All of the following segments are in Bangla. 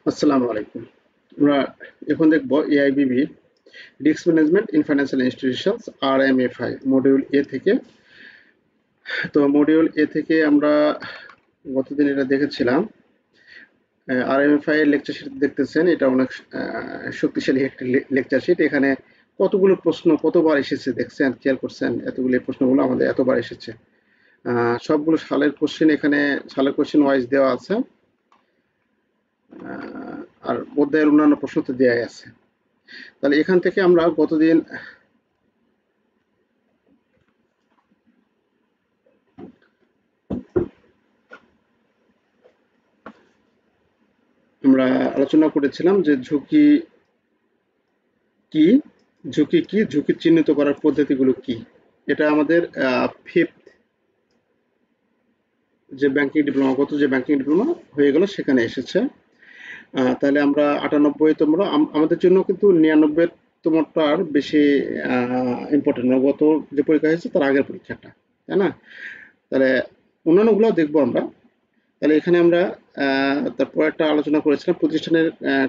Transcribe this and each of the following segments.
আসসালামু আলাইকুম। আমরা এখন দেখব AIBB risk management in financial institutions RMFI module এ থেকে। তো মডিউল এ থেকে আমরা গতদিন এটা দেখেছিলাম। আরএমএফআই এর লেকচার শিট দেখতেছেন, এটা অনেক শক্তিশালী একটি লেকচার শিট। এখানে কতগুলো প্রশ্ন কতবার এসেছে দেখছেন, খেয়াল করছেন? এতগুলো প্রশ্নগুলো আমাদের এতবার এসেছে। সবগুলো সালের কোশ্চেন এখানে, সালের কোশ্চেন ওয়াইজ দেওয়া আছে। আর অধ্যায়ের অন্যান্য প্রশ্ন তো দেওয়াই আছে। তাহলে এখান থেকে আমরা গতদিন আমরা আলোচনা করেছিলাম যে কি ঝুঁকি চিহ্নিত করার পদ্ধতিগুলো কি। এটা আমাদের ফিফথ যে ব্যাংকিং ডিপ্লোমা, গত যে ব্যাংকিং ডিপ্লোমা হয়ে গেল সেখানে এসেছে। তাহলে আমরা 98তম, আমাদের জন্য কিন্তু 99তমটার বেশি ইম্পর্টেন্ট না, গত যে পরীক্ষা হয়েছে তার আগের পরীক্ষাটা, তাই না? তাহলে অন্যান্যগুলো দেখবো আমরা। তাহলে এখানে আমরা তারপর একটা আলোচনা করেছিলাম, প্রতিষ্ঠানের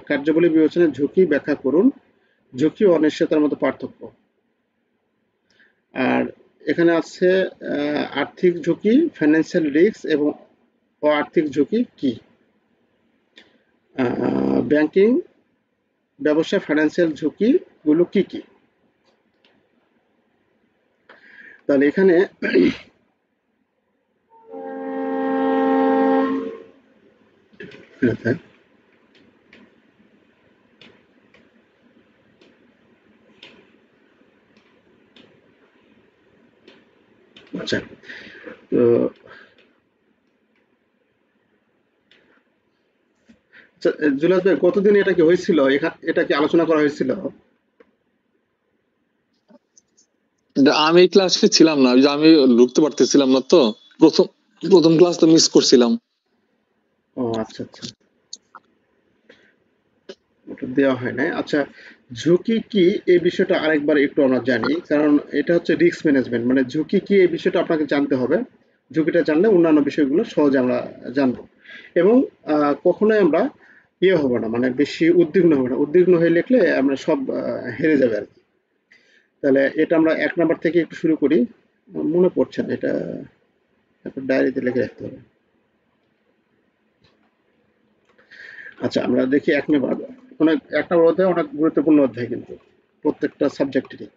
কার্যাবলী বিবেচনায় ঝুঁকি ব্যাখ্যা করুন, ঝুঁকি ও অনিশ্চয়তার মধ্যে পার্থক্য। আর এখানে আছে আর্থিক ঝুঁকি, ফাইন্যান্সিয়াল রিস্ক এবং অআর্থিক ঝুঁকি কি। ব্যাংকিং ব্যবসায় ফাইন্যান্সিয়াল ঝুঁকিগুলো কি কি। তাহলে এখানে আচ্ছা, তো আচ্ছা, জুলাস ভাই কতদিন এটা কি হয়েছিল, এটা কি আলোচনা করা হয়েছিল? আমি ক্লাসে ছিলাম না, যে আমি ঢুকতে পারতেছিলাম না, তো প্রথম প্রথম ক্লাসটা মিস করছিলাম। ও আচ্ছা আচ্ছা, ওটা দেওয়া হয় নাই। আচ্ছা, ঝুঁকি কি এই বিষয়টা আরেকবার একটু আমরা জানি, কারণ এটা হচ্ছে রিস্ক ম্যানেজমেন্ট, মানে ঝুঁকি কি এই বিষয়টা আপনাকে জানতে হবে। ঝুঁকিটা জানলে অন্যান্য বিষয়গুলো সহজে আমরা জানবো। এবং কখনোই আমরা ইয়ে হবো না, মানে বেশি উদ্বিগ্ন হবো না। উদ্বিগ্ন হয়ে লিখলে আমরা সব হেরে যাবে আর কি। তাহলে এটা আমরা 1 নাম্বার থেকে একটু শুরু করি। মনে পড়ছে না এটা, তারপর ডায়েরিতে লিখে রাখতে হবে। আচ্ছা, আমরা দেখি 1 নাম্বার। অনেক 1 নাম্বার অধ্যায় অনেক গুরুত্বপূর্ণ অধ্যায় কিন্তু প্রত্যেকটা সাবজেক্টেরই।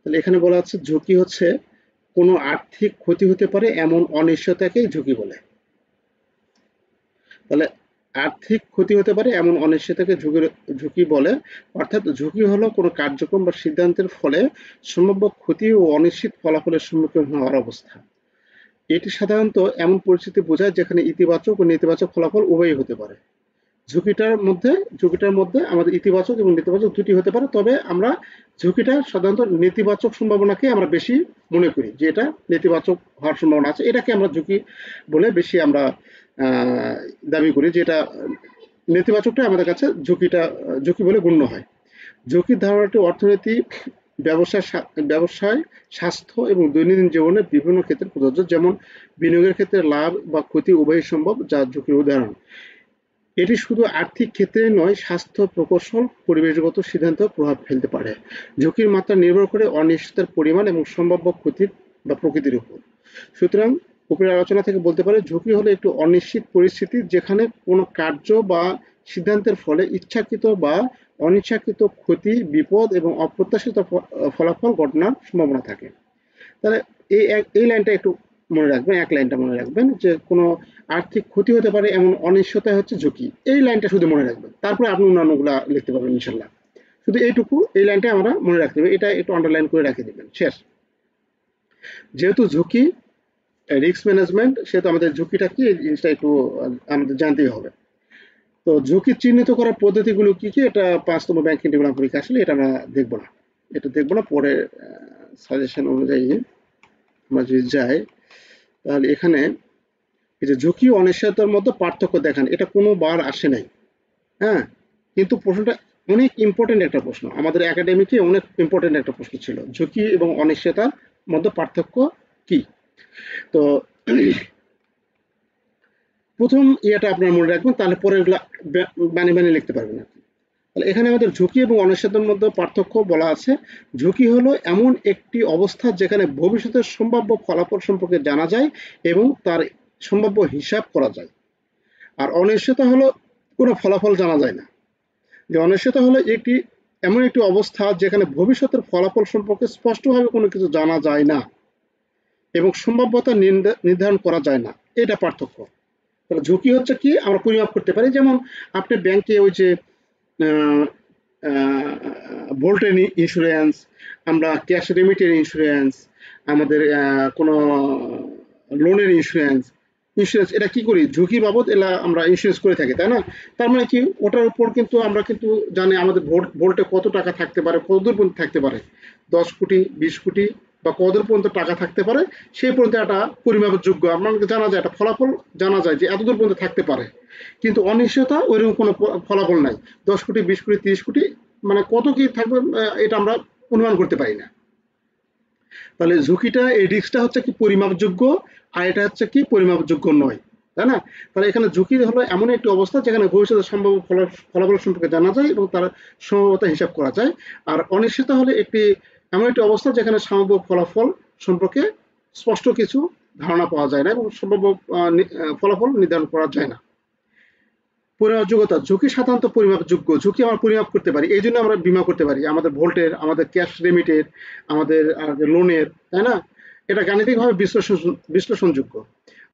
তাহলে এখানে বলা হচ্ছে ঝুঁকি হচ্ছে কোনো আর্থিক ক্ষতি হতে পারে এমন অনিশ্চয়তাকেই ঝুঁকি বলে। তাহলে আর্থিক ক্ষতি হতে পারে এমন অনিশ্চয়তাকে ঝুঁকি বলে। অর্থাৎ ঝুঁকি হলো কোনো কার্যক্রম বা সিদ্ধান্তের ফলে সম্ভাব্য ক্ষতি ও অনিশ্চিত ফলাফলের সম্মুখীন হওয়ার অবস্থা। এটি সাধারণত এমন পরিস্থিতি বোঝায় যেখানে ইতিবাচক ও নেতিবাচক ফলাফল উভয়ই হতে পারে। ঝুঁকিটার মধ্যে আমাদের ইতিবাচক এবং নেতিবাচক দুটি হতে পারে, তবে আমরা ঝুঁকিটা সাধারণত নেতিবাচক সম্ভাবনাকে আমরা বেশি মনে করি, যে এটা নেতিবাচক হওয়ার সম্ভাবনা আছে, এটাকে আমরা ঝুঁকি বলে বেশি আমরা দাবি করি, যে এটা নেতিবাচকটা আমাদের কাছে ঝুঁকি বলে গণ্য হয়। ঝুঁকির ধারণাটি অর্থনীতি, ব্যবসায়, স্বাস্থ্য এবং দৈনন্দিন জীবনের বিভিন্ন ক্ষেত্রে প্রযোজ্য, যেমন বিনিয়োগের ক্ষেত্রে লাভ বা ক্ষতি উভয়ই সম্ভব, যা ঝুঁকির উদাহরণ। এটি শুধু আর্থিক ক্ষেত্রেই নয়, স্বাস্থ্য, প্রকৌশল, পরিবেশগত সিদ্ধান্তেও প্রভাব ফেলতে পারে। ঝুঁকির মাত্রা নির্ভর করে অনিশ্চয়তার পরিমাণ এবং সম্ভাব্য ক্ষতির বা প্রকৃতির উপর। সুতরাং উপরের আলোচনা থেকে বলতে পারে ঝুঁকি হলো একটি অনিশ্চিত পরিস্থিতি যেখানে কোনো কার্য বা সিদ্ধান্তের ফলে ইচ্ছাকৃত বা অনিচ্ছাকৃত ক্ষতি, বিপদ এবং অপ্রত্যাশিত ফলাফল ঘটনার সম্ভাবনা থাকে। তাহলে এই লাইনটা একটু মনে রাখবেন, 1 লাইনটা মনে রাখবেন, যে কোনো আর্থিক ক্ষতি হতে পারে এমন অনিশ্চয়তা হচ্ছে ঝুঁকি। এই লাইনটা শুধু মনে রাখবেন, তারপরে আপনি অন্যান্যগুলা লিখতে পারবেন ইনশাল্লাহ। শুধু এইটুকু, এই লাইনটা আমরা মনে রাখতে হবে, এটা একটু আন্ডারলাইন করে রেখে দিবেন। শেষ। যেহেতু ঝুঁকি রিস্ক ম্যানেজমেন্ট, সেহেতু আমাদের ঝুঁকিটা কি এই জিনিসটা একটু আমাদের জানতেই হবে। তো ঝুঁকি চিহ্নিত করার পদ্ধতিগুলো কি কি, এটা 5তম ব্যাংকিং ডিপ্লোমা পরীক্ষা আসলে এটা আমরা দেখবো না, পরে সাজেশন অনুযায়ী আমরা যদি যাই। তাহলে এখানে এই যে ঝুঁকি ও অনিশ্চয়তার মধ্যে পার্থক্য দেখান, এটা কোনো বার আসে নাই। হ্যাঁ, কিন্তু প্রশ্নটা অনেক ইম্পর্টেন্ট একটা প্রশ্ন, আমাদের একাডেমিকে অনেক ইম্পর্টেন্ট একটা প্রশ্ন ছিল, ঝুঁকি এবং অনিশ্চয়তার মধ্যে পার্থক্য কি। তো প্রথম ইয়েটা আপনার মনে রাখবেন, তাহলে পরে এগুলা বানিয়ে লিখতে পারবেন আপনি। তাহলে এখানে আমাদের ঝুঁকি এবং অনিশ্চয়তার মধ্যে পার্থক্য বলা আছে। ঝুঁকি হলো এমন একটি অবস্থা যেখানে ভবিষ্যতের সম্ভাব্য ফলাফল সম্পর্কে জানা যায় এবং তার সম্ভাব্য হিসাব করা যায়। আর অনিশ্চয়তা হলো কোনো ফলাফল জানা যায় না। যে অনিশ্চয়তা হলো এমন একটি অবস্থা যেখানে ভবিষ্যতের ফলাফল সম্পর্কে স্পষ্টভাবে কোনো কিছু জানা যায় না এবং সম্ভাব্যতা নির্ধারণ করা যায় না। এটা পার্থক্য। তাহলে ঝুঁকি হচ্ছে কি আমরা পরিমাপ করতে পারি, যেমন আপনি ব্যাংকে ওই যে ভোল্টের ইন্স্যুরেন্স, আমরা ক্যাশ রেমিটের ইন্স্যুরেন্স, আমাদের কোনো লোনের ইন্স্যুরেন্স এটা কি করি, ঝুঁকি বাবদ এলা আমরা ইন্স্যুরেন্স করে থাকি, তাই না? তার মানে কি ওটার উপর কিন্তু আমরা কিন্তু জানি আমাদের ভোল্টে কত টাকা থাকতে পারে, কতদূর পর্যন্ত থাকতে পারে, 10 কোটি 20 কোটি বা কতদূর পর্যন্ত টাকা থাকতে পারে, সেই পর্যন্ত একটা পরিমাপের যোগ্য আমাকে জানা যায়, একটা ফলাফল জানা যায় যে এতদূর পর্যন্ত থাকতে পারে। কিন্তু অনিশ্চয়তা ওইরকম কোনো ফলাফল নাই, 10 কোটি 20 কোটি 30 কোটি মানে কত কি থাকবে এটা আমরা অনুমান করতে পারি না। তাহলে ঝুঁকিটা এই রিস্কটা হচ্ছে কি পরিমাপযোগ্য, আর এটা হচ্ছে কি পরিমাপযোগ্য নয়, তাই না? তাহলে এখানে ঝুঁকি হলো এমন একটি অবস্থা যেখানে ভবিষ্যতের সম্ভাব্য ফলাফল সম্পর্কে জানা যায় এবং তার সম্ভাব্যতা হিসাব করা যায়। আর অনিশ্চয়তা হলো এমন একটি অবস্থা যেখানে সম্ভাব্য ফলাফল সম্পর্কে স্পষ্ট কিছু ধারণা পাওয়া যায় না এবং সম্ভাব্য ফলাফল নির্ধারণ করা যায় না। পরিমাপযোগ্যতা, ঝুঁকি সাধারণত পরিমাপযোগ্য, ঝুঁকি আমরা পরিমাপ করতে পারি, এই জন্য আমরা বীমা করতে পারি, আমাদের ভোল্টের, আমাদের ক্যাশ রেমিটের, আমাদের লোনের, তাই না? এটা গাণিতিকভাবে বিশ্লেষণযোগ্য।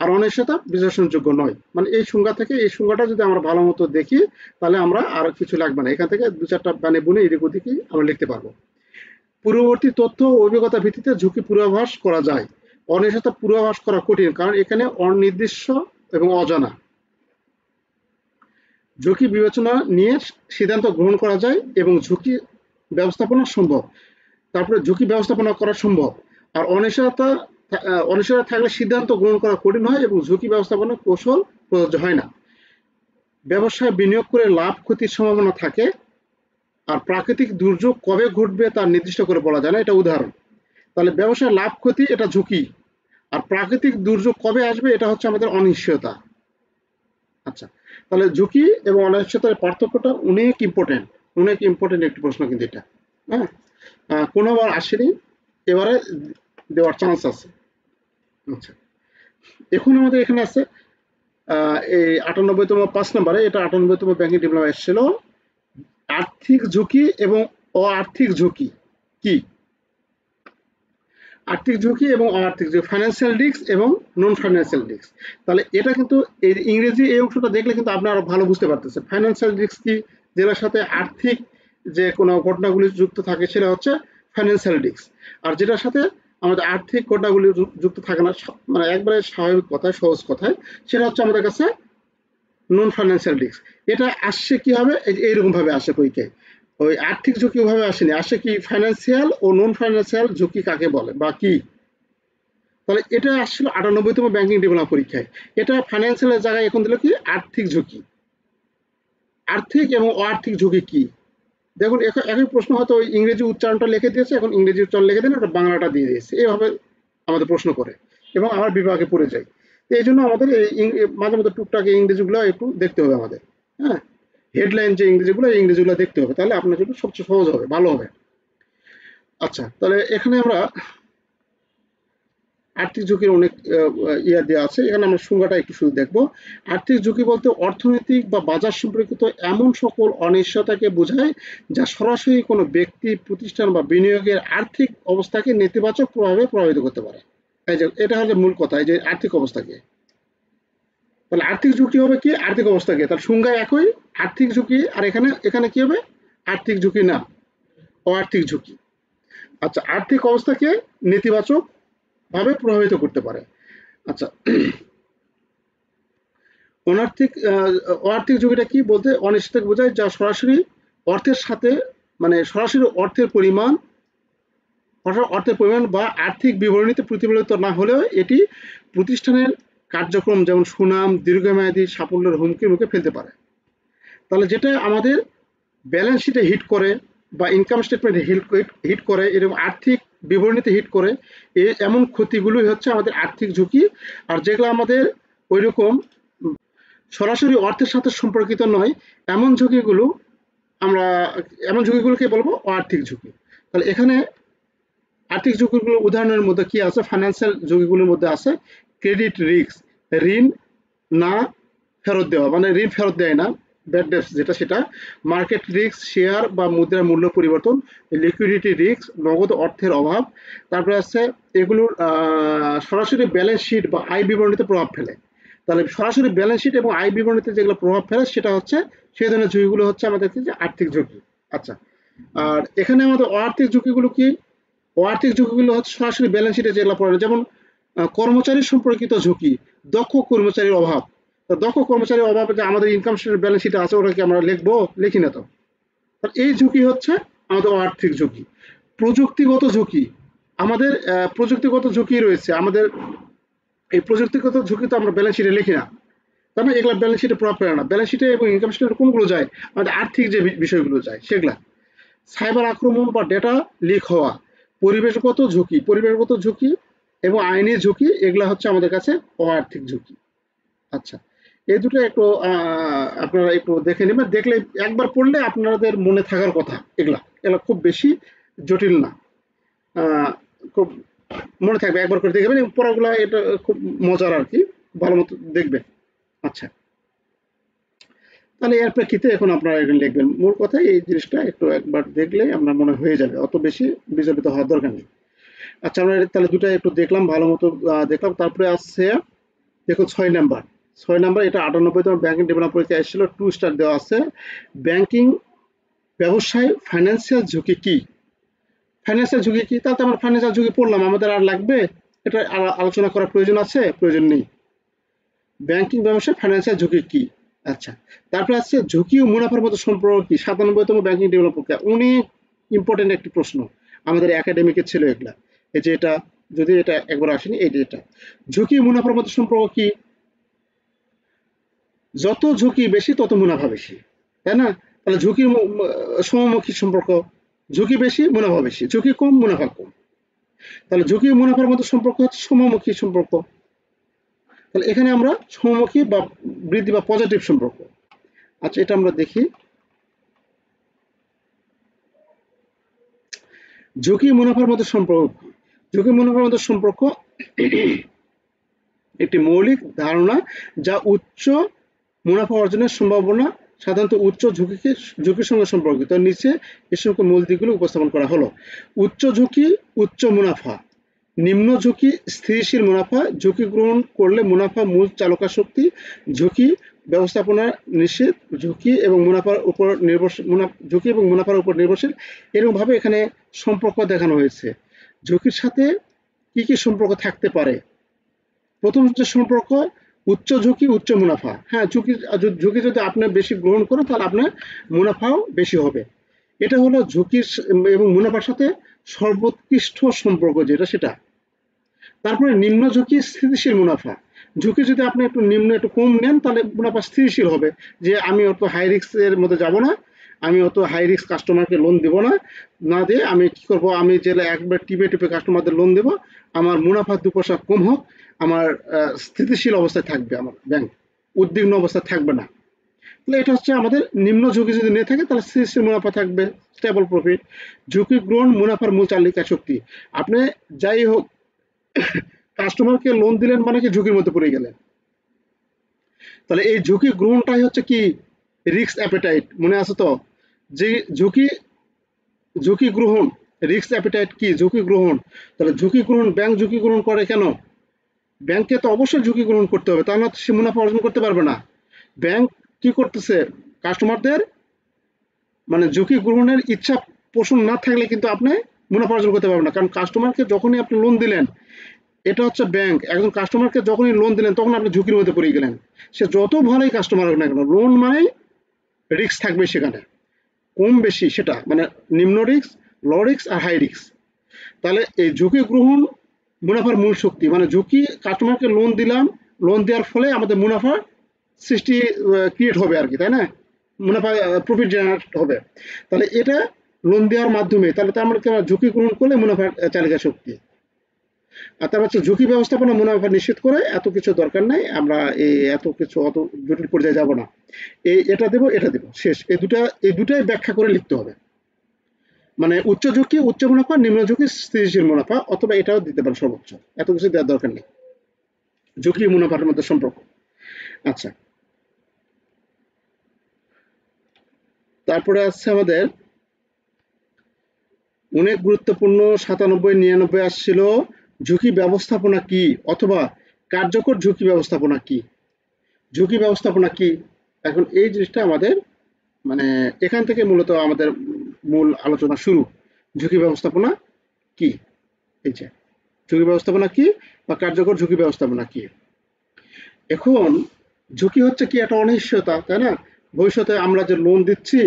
আর অনিশ্চয়তা বিশ্লেষণযোগ্য নয়। মানে এই সংজ্ঞা থেকে এই সংজ্ঞাটা যদি আমরা ভালো মতো দেখি, তাহলে আমরা আর কিছু লাগবে না, এখান থেকে 2-4টা বানিয়ে বুনে এদিক ওদিকই আমরা লিখতে পারবো। পূর্ববর্তী তথ্য ও অভিজ্ঞতার ভিত্তিতে ঝুঁকি পূর্বাভাস করা যায়। অনিশ্চয়তা পূর্বাভাস করা কঠিন, কারণ এখানে অনির্দিষ্ট এবং অজানা। ঝুঁকি বিবেচনা নিয়ে সিদ্ধান্ত গ্রহণ করা যায় এবং ঝুঁকি ব্যবস্থাপনা সম্ভব। তারপরে ঝুঁকি ব্যবস্থাপনা করা সম্ভব। আর অনিশ্চয়তা থাকলে সিদ্ধান্ত গ্রহণ করা কঠিন হয় এবং ঝুঁকি ব্যবস্থাপনা কৌশল প্রযোজ্য হয় না। ব্যবসায় বিনিয়োগ করে লাভ ক্ষতির সম্ভাবনা থাকে, আর প্রাকৃতিক দুর্যোগ কবে ঘটবে তা নির্দিষ্ট করে বলা যায় না, এটা উদাহরণ। তাহলে ব্যবসায় লাভ ক্ষতি এটা ঝুঁকি, আর প্রাকৃতিক দুর্যোগ কবে আসবে এটা হচ্ছে আমাদের অনিশ্চয়তা। আচ্ছা, তাহলে ঝুঁকি এবং অনিশ্চয়তার পার্থক্যটা অনেক ইম্পর্টেন্ট একটি প্রশ্ন কিন্তু এটা। হ্যাঁ, কোনোবার আসেনি, এবারে দেওয়ার চান্স আছে। আচ্ছা, এখন আমাদের এখানে আছে এই 98তম 5 নম্বরে, এটা 98তম ব্যাংকিং ডিপ্লোমা এসেছিল। আর্থিক ঝুঁকি এবং অআর্থিক ঝুঁকি কি? আর্থিক ঝুঁকি এবং অআর্থিক ঝুঁকি, ফাইন্যান্সিয়াল রিস্ক এবং নন ফাইন্যান্সিয়াল রিস্ক। তাহলে এটা কিন্তু এই ইংরেজি এই অংশটা দেখলে কিন্তু আপনি আরো ভালো বুঝতে পারতেছেন। ফাইন্যান্সিয়াল রিস্ক কি, যেটার সাথে আর্থিক যে কোনো ঘটনাগুলি যুক্ত থাকে সেটা হচ্ছে ফাইন্যান্সিয়াল রিস্ক। আর যেটার সাথে আমাদের আর্থিক ঘটনাগুলি যুক্ত থাকে না, মানে একবারে স্বাভাবিক কথায়, সহজ কথায়, সেটা হচ্ছে আমাদের কাছে নন ফাইন্যান্সিয়াল রিস্ক। এটা আসছে কি হবে, এইরকম ভাবে আসে পরীক্ষায়। ওই আর্থিক ঝুঁকি ভাবে আসেনি, আসে কি ফাইন্যান্সিয়াল ও নন ফাইন্যান্সিয়াল ঝুঁকি কাকে বলে বা কি। তাহলে এটা আসছিল 98তম ব্যাংকিং ডিপ্লোমা পরীক্ষায়। এটা ফাইন্যান্সিয়ালের জায়গায় এখন দিল কি আর্থিক ঝুঁকি। আর্থিক এবং অআর্থিক ঝুঁকি কি? দেখুন একই প্রশ্ন হয়তো ওই ইংরেজি উচ্চারণটা লিখে দিয়েছে, এখন ইংরেজি উচ্চারণ লিখে দেন, ওটা বাংলাটা দিয়ে দিয়েছে, এইভাবে আমাদের প্রশ্ন করে এবং আমার বিভাগে পড়ে যায়। এই জন্য আমাদের মাঝে মধ্যে টুকটাক ইংরেজিগুলো একটু দেখতে হবে আমাদের। হ্যাঁ, হেডলাইন যে ইংরেজিগুলো দেখতে হবে, তাহলে আপনার জন্য সবচেয়ে সহজ হবে, ভালো হবে। আচ্ছা, তাহলে এখানে আমরা আর্থিক ঝুঁকির অনেক ইয়া দেওয়া আছে, এখানে আমরা সংজ্ঞাটা একটু শুধু দেখবো। আর্থিক ঝুঁকি বলতে অর্থনৈতিক বা বাজার সম্পর্কিত এমন সকল অনিশ্চয়তাকে বোঝায় যা সরাসরি কোনো ব্যক্তি, প্রতিষ্ঠান বা বিনিয়োগের আর্থিক অবস্থাকে নেতিবাচক প্রভাবে প্রভাবিত করতে পারে। এই যে এটা হচ্ছে মূল কথা, এই যে আর্থিক অবস্থাকে। তাহলে আর্থিক ঝুঁকি হবে কি আর্থিক অবস্থাকে, তার সংজ্ঞা একই, আর্থিক ঝুঁকি। আর এখানে এখানে কি হবে, আর্থিক ঝুঁকি না, অআর্থিক ঝুঁকি। আচ্ছা, আর্থিক অবস্থাকে নেতিবাচক ভাবে প্রভাবিত করতে পারে। আচ্ছা, অআর্থিক ঝুঁকিটা কি বলতে অনিশ্চয়তাকে বোঝায় যা সরাসরি অর্থের সাথে, মানে সরাসরি অর্থের পরিমাণ বা আর্থিক বিবরণীতে প্রতিফলিত না হলেও এটি প্রতিষ্ঠানের কার্যক্রম যেমন সুনাম, দীর্ঘমেয়াদী সাফল্যের হুমকির মুখে ফেলতে পারে। তাহলে যেটা আমাদের ব্যালেন্স শিটে হিট করে বা ইনকাম স্টেটমেন্টে হিট করে, এরকম আর্থিক বিবরণীতে হিট করে, এমন ক্ষতিগুলোই হচ্ছে আমাদের আর্থিক ঝুঁকি। আর যেগুলো আমাদের ওই রকম সরাসরি অর্থের সাথে সম্পর্কিত নয় এমন ঝুঁকিগুলো আমরা এমন ঝুঁকিগুলোকে বলবো আর্থিক ঝুঁকি। তাহলে এখানে আর্থিক ঝুঁকিগুলোর উদাহরণের মধ্যে কি আছে? ফাইন্যান্সিয়াল ঝুঁকিগুলোর মধ্যে আছে ক্রেডিট রিস্ক, ঋণ না ফেরত দেওয়া, মানে ঋণ ফেরত দেয় না, ব্যাড ডেটস যেটা সেটা, মার্কেট রিস্ক, শেয়ার বা মুদ্রার মূল্য পরিবর্তন, লিকুইডিটি রিস্ক, নগদ অর্থের অভাব। তারপরে আছে এগুলোর সরাসরি ব্যালেন্স শিট বা আয় বিবরণীতে প্রভাব ফেলে। তাহলে সরাসরি ব্যালেন্স শিট এবং আয় বিবরণীতে যেগুলো প্রভাব ফেলে সেটা হচ্ছে সেই ধরনের ঝুঁকিগুলো হচ্ছে আমাদের যে আর্থিক ঝুঁকি। আচ্ছা, আর এখানে আমাদের অআর্থিক ঝুঁকিগুলো কি? অআর্থিক ঝুঁকিগুলো হচ্ছে সরাসরি ব্যালেন্স শিটে যেগুলো পড়ে, যেমন কর্মচারী সম্পর্কিত ঝুঁকি, দক্ষ কর্মচারীর অভাব। তো দক্ষ কর্মচারীর অভাবে যে আমাদের ইনকাম স্টেটমেন্ট ব্যালেন্স শিটে আছে ওটা কি আমরা লিখবো? লিখি না তো। এই ঝুঁকি হচ্ছে আমাদের আর্থিক ঝুঁকি। প্রযুক্তিগত ঝুঁকি, আমাদের প্রযুক্তিগত ঝুঁকি রয়েছে, আমাদের এই প্রযুক্তিগত ঝুঁকি তো আমরা ব্যালেন্স শিটে লিখি না, তার মানে এগুলো ব্যালেন্স শিটে প্রভাব ফেলে না। ব্যালেন্স শিটে এবং ইনকাম স্টেটমেন্ট কোনগুলো যায়? আমাদের আর্থিক যে বিষয়গুলো যায় সেগুলা। সাইবার আক্রমণ বা ডেটা লিক হওয়া, পরিবেশগত ঝুঁকি, পরিবেশগত ঝুঁকি এবং আইনি ঝুঁকি, এগুলা হচ্ছে আমাদের কাছে অআর্থিক ঝুঁকি। আচ্ছা, এই দুটো একটু আপনারা একটু দেখে নেবেন, দেখলে একবার পড়লে আপনাদের মনে থাকার কথা। এগুলা এগুলা খুব বেশি জটিল না, খুব মনে থাকবে, একবার করে দেখবেন এবং পড়াগুলা এটা খুব মজার আর কি, ভালো মতো দেখবেন। আচ্ছা, তাহলে এর প্রেক্ষিতে এখন আপনারা এখানে লিখবেন। মূল কথা এই জিনিসটা একটু একবার দেখলে আপনার মনে হয়ে যাবে, অত বেশি বিচলিত হওয়ার দরকার নেই। আচ্ছা, আমরা তাহলে দুটো একটু দেখলাম, ভালো মতো দেখলাম। তারপরে আসছে দেখুন 6 নাম্বার। 6 নাম্বার এটা 98তম ব্যাংকিং ডিপ্লোমা পরীক্ষা এসেছিল, 2 স্টার দেওয়া আছে। ব্যাংকিং ব্যবসায় ফাইন্যান্সিয়াল ঝুঁকি কি? ফাইন্যান্সিয়াল ঝুঁকি কি? তাহলে তো আমরা ফাইন্যান্সিয়াল ঝুঁকি পড়লাম, আমাদের আর লাগবে এটা আলোচনা করার প্রয়োজন আছে? প্রয়োজন নেই। ব্যাংকিং ব্যবসায় ফাইন্যান্সিয়াল ঝুঁকি কি? আচ্ছা, তারপরে আছে ঝুঁকি ও মুনাফার মধ্যে সম্পর্ক কি? 97তম ব্যাংকিং ডিপ্লোমা পরীক্ষা, অনেক ইম্পর্টেন্ট একটি প্রশ্ন, আমাদের একাডেমিকে ছিল এগুলা। এই যে এটা, যদি এটা একবার আসেনি, এই যে এটা, ঝুঁকি ও মুনাফার মধ্যে সম্পর্ক কি? যত ঝুঁকি বেশি তত মুনাফা বেশি, তাই না? তাহলে ঝুঁকির সমমুখী সম্পর্ক, ঝুঁকি বেশি মুনাফা বেশি, ঝুঁকি কম মুনাফা কম। তাহলে ঝুঁকি ও মুনাফার মধ্যে সম্পর্ক হচ্ছে সমমুখী সম্পর্ক। তাহলে এখানে আমরা সমমুখী বা বৃদ্ধি বা পজিটিভ সম্পর্ক। আচ্ছা, এটা আমরা দেখি। ঝুঁকি মুনাফার মধ্যে সম্পর্ক, ঝুঁকি মুনাফার মধ্যে সম্পর্ক একটি মৌলিক ধারণা যা উচ্চ মুনাফা অর্জনের সম্ভাবনা সাধারণত উচ্চ ঝুঁকির সঙ্গে সম্পর্কিত। নিচে এ সকল মূল দিকগুলো উপস্থাপন করা হলো। উচ্চ ঝুঁকি উচ্চ মুনাফা, নিম্ন ঝুঁকি স্থিতিশীল মুনাফা, ঝুঁকি গ্রহণ করলে মুনাফা মূল চালকশক্তি, ঝুঁকি ব্যবস্থাপনা নিশ্চিত, ঝুঁকি এবং মুনাফার উপর নির্ভরশীল, ঝুঁকি এবং মুনাফার উপর নির্ভরশীল। এরকম ভাবে এখানে সম্পর্ক দেখানো হয়েছে। ঝুঁকির সাথে কি কি সম্পর্ক থাকতে পারে? প্রথম হচ্ছে সম্পর্ক উচ্চ ঝুঁকি উচ্চ মুনাফা। হ্যাঁ, ঝুঁকি যদি আপনি বেশি গ্রহণ করেন তাহলে আপনার মুনাফাও বেশি হবে। এটা হলো ঝুঁকির এবং মুনাফার সাথে সর্বোৎকৃষ্ট সম্পর্ক যেটা সেটা। তারপরে নিম্ন ঝুঁকি স্থিতিশীল মুনাফা, ঝুঁকি যদি আপনি একটু নিম্ন একটু কম নেন তাহলে মুনাফা স্থিতিশীল হবে, যে আমি অত হাই রিস্ক এর মধ্যে যাব না, আমি অত হাই রিস্ক কাস্টমারকে লোন দিব না, না দিয়ে আমি কি করব, আমি যে একবার টিপে টিপে কাস্টমারদের লোন দেব, আমার মুনাফা 2 পয়সা কম হোক, আমার স্থিতিশীল অবস্থায় থাকবে, আমার ব্যাংক উদ্বিগ্ন অবস্থায় থাকবে না। তাহলে এটা হচ্ছে আমাদের নিম্ন ঝুঁকি যদি নিয়ে থাকে তাহলে স্থিতিশীল মুনাফা থাকবে, স্টেবল প্রফিট। ঝুঁকি গ্রহণ মুনাফার মূল চালিকা শক্তি, আপনি যাই হোক কাস্টমারকে লোন দিলেন মানে কি ঝুঁকির মধ্যে পড়ে গেলেন। তাহলে এই ঝুঁকি গ্রহণটাই হচ্ছে কি? রিস্ক অ্যাপেটাইট, মনে আছে তো? যে ঝুঁকি, ঝুঁকি গ্রহণ, রিস্ক অ্যাপেটাইট কি? ঝুঁকি গ্রহণ। তাহলে ঝুঁকি গ্রহণ, ব্যাংক ঝুঁকি গ্রহণ করে কেন? ব্যাংকে তো অবশ্যই ঝুঁকি গ্রহণ করতে হবে, তা না সে মুনাফা অর্জন করতে পারবে না। ব্যাংক কি করতেছে? কাস্টমারদের মানে ঝুঁকি গ্রহণের ইচ্ছা পোষণ না থাকলে কিন্তু আপনি মুনাফা অর্জন করতে পারবেন না, কারণ কাস্টমারকে যখনই আপনি লোন দিলেন, এটা হচ্ছে ব্যাংক, একজন কাস্টমারকে যখনই লোন দিলেন তখন আপনি ঝুঁকির মধ্যে পড়ে গেলেন। সে যত ভালোই কাস্টমার হোক না কেন, লোন মানে রিস্ক থাকবে সেখানে, কম বেশি সেটা, মানে নিম্ন রিস্ক, লো রিস্ক আর হাই রিস্ক। তাহলে এই ঝুঁকি গ্রহণ মুনাফার মূল শক্তি, মানে ঝুঁকি, কাস্টমারকে লোন দিলাম, লোন দেওয়ার ফলে আমাদের মুনাফা সৃষ্টি ক্রিয়েট হবে আর কি, তাই না? মুনাফা প্রফিট জেনারেট হবে। তাহলে এটা লোন দেওয়ার মাধ্যমে, তাহলে তো আমরা ঝুঁকি গ্রহণ করলে মুনাফার চালিকা শক্তি। আর তারপর হচ্ছে ঝুঁকি ব্যবস্থাপনা মুনাফা নিশ্চিত করে, এত কিছু দরকার নাই, আমরা এত কিছু অত জটিল পর্যায়ে যাব না। এটা দেবো এটা দেবো শেষ, এই দুটাই ব্যাখ্যা করে লিখতে হবে। মানে উচ্চ ঝুঁকি উচ্চ মুনাফা, নিম্ন ঝুঁকি স্থিতিশীল মুনাফা, অথবা এটাও দিতে পারে সর্বোচ্চ, এত কিছু দেওয়ার দরকার নেই। ঝুঁকি মুনাফার মধ্যে সম্পর্ক। আচ্ছা, তারপরে আছে আমাদের অনেক গুরুত্বপূর্ণ 97, 99 আসছিল ঝুঁকি ব্যবস্থাপনা কি, অথবা কার্যকর ঝুঁকি ব্যবস্থাপনা কি। ঝুঁকি ব্যবস্থাপনা কি, এখন এই জিনিসটা আমাদের মানে এখান থেকে মূলত আমাদের মূল আলোচনা শুরু। ঝুঁকি ব্যবস্থাপনা কি, এই যে ঝুঁকি ব্যবস্থাপনা কি বা কার্যকর ঝুঁকি ব্যবস্থাপনা কি। এখন ঝুঁকি হচ্ছে কি একটা অনিশ্চয়তা, তাই না? ভবিষ্যতে আমরা যে লোন দিচ্ছি,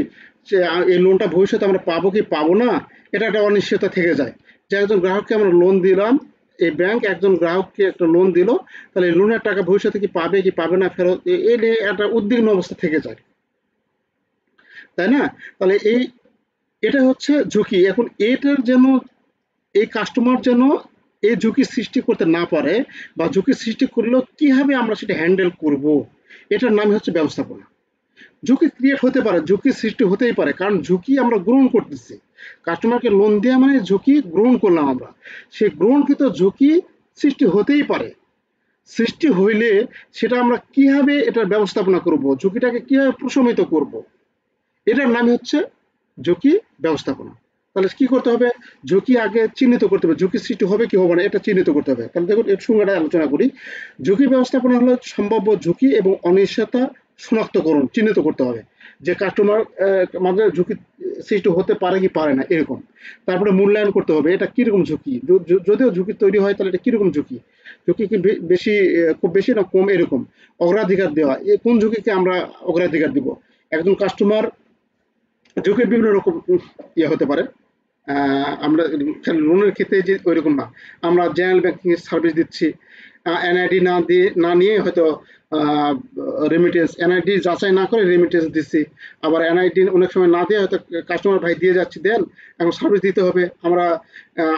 যে এই লোনটা ভবিষ্যতে আমরা পাবো কি পাবো না, এটা একটা অনিশ্চয়তা থেকে যায়। যে একজন গ্রাহককে আমরা লোন দিলাম, এই ব্যাংক একজন গ্রাহককে একটা লোন দিল, তাহলে এই লোনের টাকা ভবিষ্যতে কি পাবে কি পাবে না ফেরত, এই নিয়ে একটা উদ্বিগ্ন অবস্থা থেকে যায়, তাই না? তাহলে এটা হচ্ছে ঝুঁকি। এখন এটার যেন এই কাস্টমার যেন এই ঝুঁকি সৃষ্টি করতে না পারে, বা ঝুঁকি সৃষ্টি করলেও কিভাবে আমরা সেটা হ্যান্ডেল করব, এটার নাম হচ্ছে ব্যবস্থাপনা। ঝুঁকি ক্রিয়েট হতে পারে, ঝুঁকি সৃষ্টি হতেই পারে, কারণ ঝুঁকি আমরা গ্রহণ করতেছি। কাস্টমারকে লোন দেওয়া মানে ঝুঁকি গ্রহণ করলাম আমরা, সেই গ্রহণকৃত ঝুঁকি সৃষ্টি হতেই পারে। সৃষ্টি হইলে সেটা আমরা কিভাবে এটার ব্যবস্থাপনা করব, ঝুঁকিটাকে কিভাবে প্রশমিত করব, এটার নাম হচ্ছে ঝুঁকি ব্যবস্থাপনা। তাহলে কি করতে হবে, ঝুঁকি আগে চিহ্নিত করতে হবে, ঝুঁকি সৃষ্টি হবে কি হবে না এটা চিহ্নিত করতে হবে। তাহলে দেখুন এর সংজ্ঞাটা আলোচনা করি। ঝুঁকি ব্যবস্থাপনা হলো সম্ভাব্য ঝুঁকি এবং অনিশ্চয়তা শনাক্তকরণ, চিহ্নিত করতে হবে, যে কাস্টমার মাঝে ঝুঁকি সৃষ্টি হতে পারে কি পারে না এরকম। তারপরে মূল্যায়ন করতে হবে, এটা কিরকম ঝুঁকি, যদিও ঝুঁকি তৈরি হয় তাহলে এটা কিরকম ঝুঁকি, ঝুঁকি কি বেশি, খুব বেশি না কম, এরকম। অগ্রাধিকার দেওয়া, কোন ঝুঁকিকে আমরা অগ্রাধিকার দিব। একজন কাস্টমার ঝুঁকির বিভিন্ন রকম হতে পারে। আমরা খালি লোনের ক্ষেত্রে যে ওইরকম না, আমরা জেনারেল ব্যাংকিং এর সার্ভিস দিচ্ছি, এনআইডি না নিয়ে হয়তো রেমিটেন্স, এনআইডি যাচাই না করে রেমিটেন্স দিচ্ছি, আবার এনআইডি অনেক সময় না দিয়ে হয়তো কাস্টমার ভাই দিয়ে যাচ্ছি, দেন এখন সার্ভিস দিতে হবে, আমরা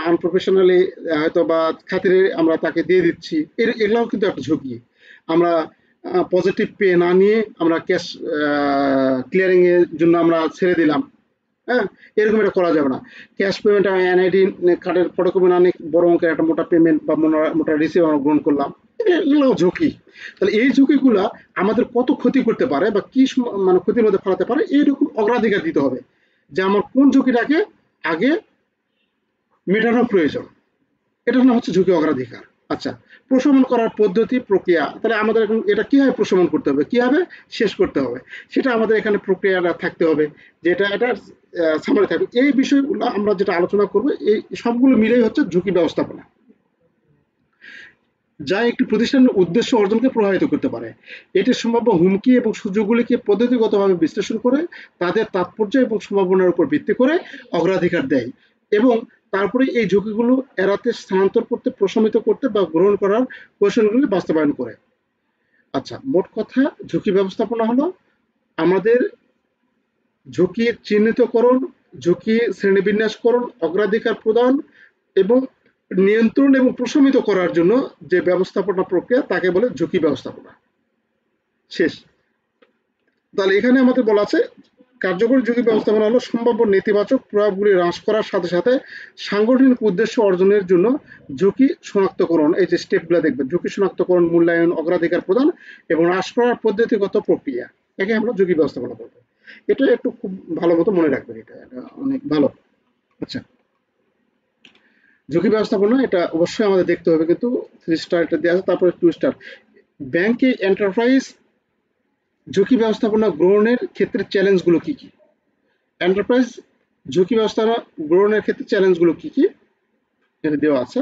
আনপ্রফেশনালি হয়তো বা খাতিরে আমরা তাকে দিয়ে দিচ্ছি, এগুলাও কিন্তু একটা ঝুঁকি। আমরা পজিটিভ পে না নিয়ে আমরা ক্যাশ ক্লিয়ারিং এর জন্য আমরা ছেড়ে দিলাম, হ্যাঁ, এরকম এটা করা যাবে না। ক্যাশ পেমেন্ট, এনআইডি কার্ডের ফটোকপি না নিয়ে বড় অঙ্কের একটা মোটা পেমেন্ট বা মোটা রিসিভ আমরা গ্রহণ করলাম, এগুলো ঝুঁকি। তাহলে এই ঝুঁকিগুলা আমাদের কত ক্ষতি করতে পারে বা কি মানে ক্ষতির মধ্যে ফেলাতে পারে, এইরকম অগ্রাধিকার দিতে হবে, যে আমার কোন ঝুঁকিটাকে আগে মেটানো প্রয়োজন, এটার নাম হচ্ছে ঝুঁকি অগ্রাধিকার। আচ্ছা, প্রশমন করার পদ্ধতি প্রক্রিয়া, তাহলে আমাদের এখন এটা কিভাবে প্রশমন করতে হবে, কিভাবে শেষ করতে হবে, সেটা আমাদের এখানে প্রক্রিয়াটা থাকতে হবে, যেটা এটা সামারি থাকবে। এই বিষয়গুলো আমরা যেটা আলোচনা করবো, এই সবগুলো মিলেই হচ্ছে ঝুঁকি ব্যবস্থাপনা, যা একটি প্রতিষ্ঠানের উদ্দেশ্য অর্জনকে প্রভাবিত করতে পারে। এটি সম্ভাব্য হুমকি এবং সুযোগগুলিকে পদ্ধতিগতভাবে বিশ্লেষণ করে তাদের তাৎপর্য এবং সম্ভাবনার উপর ভিত্তি করে অগ্রাধিকার দেয়, এবং তারপরে এই ঝুঁকিগুলো এড়াতে, স্থানান্তর করতে, প্রশমিত করতে বা গ্রহণ করার কৌশলগুলি বাস্তবায়ন করে। আচ্ছা, মোট কথা ঝুঁকি ব্যবস্থাপনা হলো আমাদের ঝুঁকি চিহ্নিতকরণ, ঝুঁকি শ্রেণীবিন্যাসকরণ, অগ্রাধিকার প্রদান এবং নিয়ন্ত্রণ এবং প্রশমিত করার জন্য যে ব্যবস্থাপনা প্রক্রিয়া, তাকে বলে ঝুঁকি ব্যবস্থাপনা। শেষ। তাহলে এখানে আমাদের বলা আছে কার্যকরী ঝুঁকি ব্যবস্থাপনা হলো সম্ভাব্য নেতিবাচক প্রভাবগুলি হ্রাস করার সাথে সাথে সাংগঠনিক উদ্দেশ্য অর্জনের জন্য ঝুঁকি শনাক্তকরণ, এই যে স্টেপগুলো দেখবেন, ঝুঁকি শনাক্তকরণ, মূল্যায়ন, অগ্রাধিকার প্রদান এবং হ্রাস করার পদ্ধতিগত প্রক্রিয়া, একে আমরা ঝুঁকি ব্যবস্থাপনা করবো। এটা একটু খুব ভালো মতো মনে রাখবেন, এটা অনেক ভালো। আচ্ছা, ঝুঁকি ব্যবস্থাপনা এটা অবশ্যই আমাদের দেখতে হবে, কিন্তু 3 স্টার এটা দেওয়া আছে, তারপরে 2 স্টার। ব্যাংকে এন্টারপ্রাইজ ঝুঁকি ব্যবস্থাপনা গ্রহণের ক্ষেত্রে চ্যালেঞ্জগুলো কি কি, এন্টারপ্রাইজ ঝুঁকি ব্যবস্থাপনা গ্রহণের ক্ষেত্রে চ্যালেঞ্জগুলো কি কি, এটা দেওয়া আছে।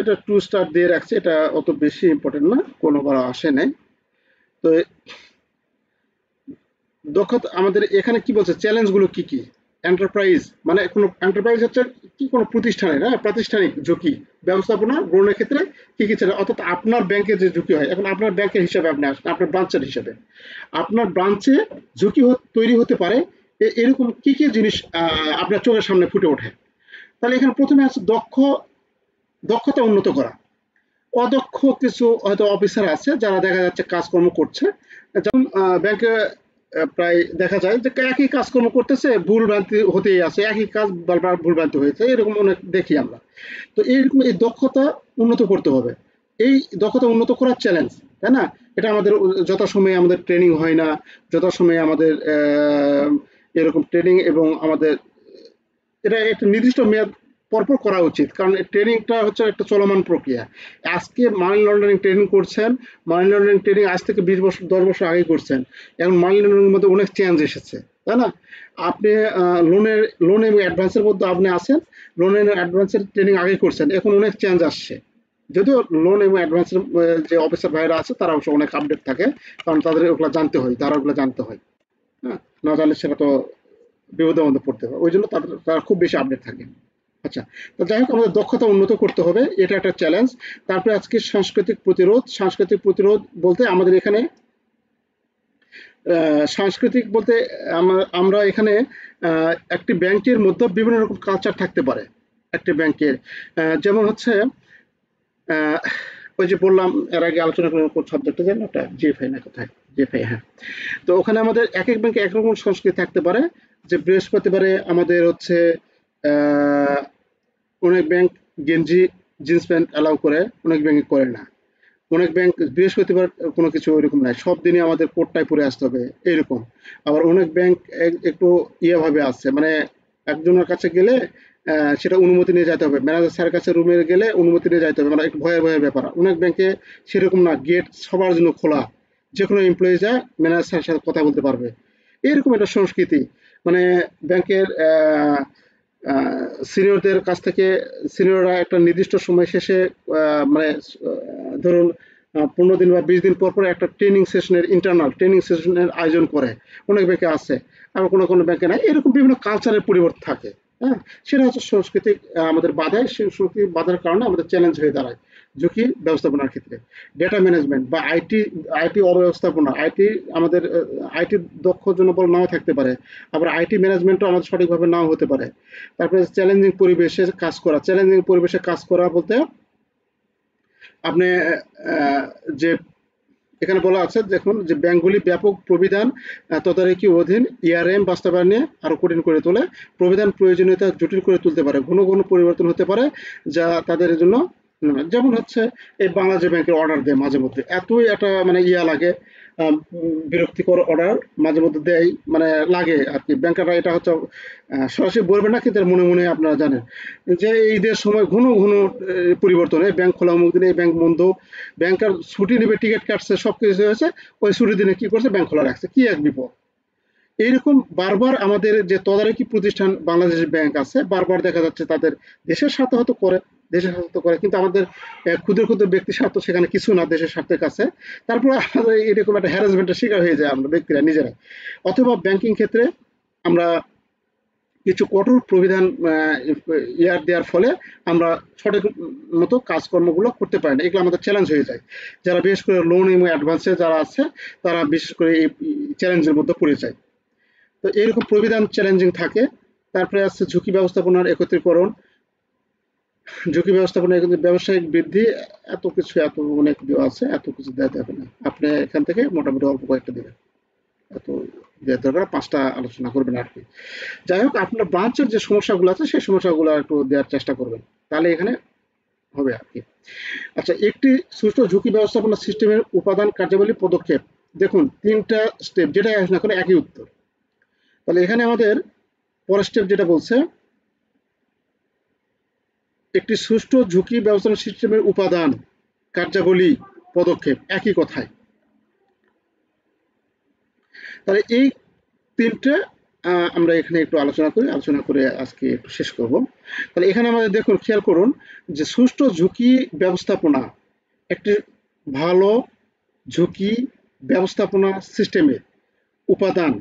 এটা 2 স্টার দিয়ে রাখছে, এটা অত বেশি ইম্পর্টেন্ট না, কোনোবার আসে নাই। তো দক্ষতা আমাদের এখানে কি বলছে, চ্যালেঞ্জগুলো কি কি। এন্টারপ্রাইজ মানে কোনো এন্টারপ্রাইজ হচ্ছে কি, কোনো প্রতিষ্ঠানের, হ্যাঁ, প্রাতিষ্ঠানিক ঝুঁকি ব্যবস্থাপনা গ্রহণের ক্ষেত্রে কি কি চ্যালেঞ্জ, অর্থাৎ আপনার ব্যাংকে যে ঝুঁকি হয়, এখন আপনার ব্যাংকের হিসাবে আপনি আসেন, আপনার ব্রাঞ্চের হিসাবে আপনার ব্রাঞ্চে ঝুঁকি তৈরি হতে পারে, এরকম কি কি জিনিস আপনার চোখের সামনে ফুটে ওঠে। তাহলে এখানে প্রথমে আছে দক্ষ দক্ষতা উন্নত করা। অদক্ষ কিছু হয়তো অফিসার আছে যারা দেখা যাচ্ছে কাজকর্ম করছে, যেমন ব্যাংকে প্রায় দেখা যায় যে একই কাজকর্ম করতেছে, ভুল ভ্রান্তি হতেই আছে, একই কাজ বারবার ভুল ভ্রান্তি হয়েছে, এরকম অনেক দেখি আমরা। তো এইরকম এই দক্ষতা উন্নত করতে হবে। এই দক্ষতা উন্নত করার চ্যালেঞ্জ, তাই না? এটা আমাদের যথাসময়ে আমাদের ট্রেনিং হয় না, যথাসময়ে আমাদের এরকম ট্রেনিং এবং আমাদের এটা একটা নির্দিষ্ট মেয়াদ পরপর করা উচিত, কারণ ট্রেনিংটা হচ্ছে একটা চলমান প্রক্রিয়া। আজকে মানি লন্ডারিং ট্রেনিং করছেন, মানি লন্ডারিং ট্রেনিং আজ থেকে 20 বছর 10 বছর আগে করছেন, এখন মানি লন্ডারিং মধ্যে অনেক চেঞ্জ এসেছে, তাই না? আপনি লোন এবং অ্যাডভান্সের মধ্যে আপনি আছেন, লোন এবং অ্যাডভান্সের ট্রেনিং আগে করছেন, এখন অনেক চেঞ্জ আসছে। যদিও লোন এবং অ্যাডভান্সের যে অফিসার ভাইরা আছে তারা অবশ্য অনেক আপডেট থাকে, কারণ তাদের ওগুলো জানতে হয়, তারা ওগুলো জানতে হয়। হ্যাঁ, না জানলে সেটা তো বিপদের মধ্যে পড়তে হয়, ওই জন্য তারা খুব বেশি আপডেট থাকে। আচ্ছা, তো যাই হোক, আমাদের দক্ষতা উন্নত করতে হবে, এটা একটা চ্যালেঞ্জ। তারপরে আজকে সাংস্কৃতিক প্রতিরোধ। সাংস্কৃতিক প্রতিরোধ বলতে আমাদের এখানে সাংস্কৃতিক বলতে আমরা এখানে একটি ব্যাংকের মধ্যে বিভিন্ন রকম কালচার থাকতে পারে। একটি ব্যাংকের যেমন হচ্ছে আহ, ওই যে বললাম এর আগে আলোচনা করার সাবজেক্টটা যেন ওটা জেফআই না কোথায়, জেফআই, হ্যাঁ। তো ওখানে আমাদের এক এক ব্যাংকে একরকম সংস্কৃতি থাকতে পারে। যে বৃহস্পতিবারে আমাদের হচ্ছে আহ, অনেক ব্যাংক গেঞ্জি জিন্স প্যান্ট অ্যালাউ করে, অনেক ব্যাংকে করে না। অনেক ব্যাংক বৃহস্পতিবার কোনো কিছু ওইরকম নাই, সব দিনই আমাদের কোটটাই পরে আসতে হবে এইরকম। আবার অনেক ব্যাংক একটু ভাবে আছে, মানে একজনের কাছে গেলে সেটা অনুমতি নিয়ে যেতে হবে, ম্যানেজার স্যারের কাছে রুমে গেলে অনুমতি নিয়ে যেতে হবে, মানে একটু ভয়ের ভয়ের ব্যাপার। অনেক ব্যাংকে সেরকম না, গেট সবার জন্য খোলা, যে কোনো এমপ্লয়ি যায় ম্যানেজার স্যারের সাথে কথা বলতে পারবে, এরকম একটা সংস্কৃতি। মানে ব্যাংকের সিনিয়রদের কাছ থেকে সিনিয়ররা একটা নির্দিষ্ট সময় শেষে মানে ধরুন 15 দিন বা 20 দিন পর পর একটা ট্রেনিং সেশনের, ইন্টারনাল ট্রেনিং সেশনের আয়োজন করে, অনেক ব্যাংকে আছে, আবার কোনো কোনো ব্যাংকে নাই, এরকম বিভিন্ন কালচারের পরিবর্তন থাকে। হ্যাঁ, সেটা হচ্ছে সাংস্কৃতিক আমাদের বাধায়, সেই সাংস্কৃতিক বাধার কারণে আমাদের চ্যালেঞ্জ হয়ে দাঁড়ায় ঝুঁকি ব্যবস্থাপনার ক্ষেত্রে। ডেটা ম্যানেজমেন্ট বা আইটি অব্যবস্থাপনা, আমাদের আইটি দক্ষ জনবল নাও থাকতে পারে, আবার আইটি ম্যানেজমেন্টও আমাদের সঠিকভাবে নাও হতে পারে। তারপরে চ্যালেঞ্জিং পরিবেশে কাজ করা, চ্যালেঞ্জিং পরিবেশে কাজ করা বলতে আপনি যে এখানে বলা আছে দেখুন, যে ব্যাংকগুলি ব্যাপক প্রবিধান তদারকি অধীন ইআরএম বাস্তবায়নে আরো কঠিন করে তোলে, প্রবিধান প্রয়োজনীয়তা জটিল করে তুলতে পারে, ঘন ঘন পরিবর্তন হতে পারে যা তাদের জন্য যেমন হচ্ছে এই বাংলাদেশ ব্যাংকের অর্ডার দেয় মাঝে মধ্যে, এতই একটা মানে লাগে, বিরক্তিকর অর্ডার মাঝে মধ্যে দেয়, মানে লাগে আর কি। ব্যাংকাররা এটা হচ্ছে সরাসরি বলবে না, কিন্তু মনে মনে আপনারা জানেন যে ঈদের সময় ঘন ঘন পরিবর্তন, এই ব্যাংক খোলা অমুক দিনে, এই ব্যাংক বন্ধ, ব্যাংকার ছুটি নেবে, টিকিট কাটছে, সবকিছু হয়েছে, ওই ছুটির দিনে কি করছে, ব্যাংক খোলা রাখছে, কি এক বিপদ। এইরকম বারবার আমাদের যে তদারকি প্রতিষ্ঠান বাংলাদেশ ব্যাংক আছে, বারবার দেখা যাচ্ছে তাদের দেশের স্বার্থ হয়তো করে, দেশের স্বার্থ করে, কিন্তু আমাদের ক্ষুদ্র ক্ষুদ্র ব্যক্তি স্বার্থ সেখানে কিছু না দেশের স্বার্থের কাছে। তারপরে আমাদের এরকম একটা হ্যারাসমেন্টের শিকার হয়ে যায় আমরা ব্যক্তিরা নিজেরা। অথবা ব্যাংকিং ক্ষেত্রে আমরা কিছু কঠোর প্রবিধান দেওয়ার ফলে আমরা সঠিক মতো কাজকর্মগুলো করতে পারি না, এগুলো আমাদের চ্যালেঞ্জ হয়ে যায়। যারা বিশেষ করে লোন এবং অ্যাডভান্সে যারা আছে, তারা বিশেষ করে এই চ্যালেঞ্জের মধ্যে পড়ে যায়। তো এরকম প্রবিধান চ্যালেঞ্জিং থাকে। তারপরে আছে ঝুঁকি ব্যবস্থাপনার একত্রীকরণ। ঝুঁকি ব্যবস্থাপনা কিন্তু ব্যবসায়িক বৃদ্ধি, এত কিছু, এত অনেক দেওয়া আছে, এত কিছু দেওয়া যাবে না, আপনি এখান থেকে মোটামুটি অল্প কয়েকটা দেবেন, এত দেওয়া দরকার 5টা আলোচনা করবেন আর কি। যাই হোক, আপনার ব্রাঞ্চের যে সমস্যাগুলো আছে সেই সমস্যাগুলো একটু দেওয়ার চেষ্টা করবেন, তাহলে এখানে হবে আর কি। আচ্ছা, একটি সুষ্ঠু ঝুঁকি ব্যবস্থাপনা সিস্টেমের উপাদান, কার্যাবলী, পদক্ষেপ। দেখুন 3টা স্টেপ, যেটাই আসে না কেন একই উত্তর। তাহলে এখানে আমাদের পরের স্টেপ যেটা বলছে, একটি সুষ্ঠু ঝুঁকি ব্যবস্থাপনা সিস্টেমের উপাদান, কার্যাবলী, পদক্ষেপ, একই কথায়। তাহলে এই 3টে আমরা এখানে একটু আলোচনা করি, আলোচনা করে আজকে একটু শেষ করব। তাহলে এখানে আমাদের দেখুন, খেয়াল করুন যে সুষ্ঠু ঝুঁকি ব্যবস্থাপনা, একটি ভালো ঝুঁকি ব্যবস্থাপনা সিস্টেমের উপাদান,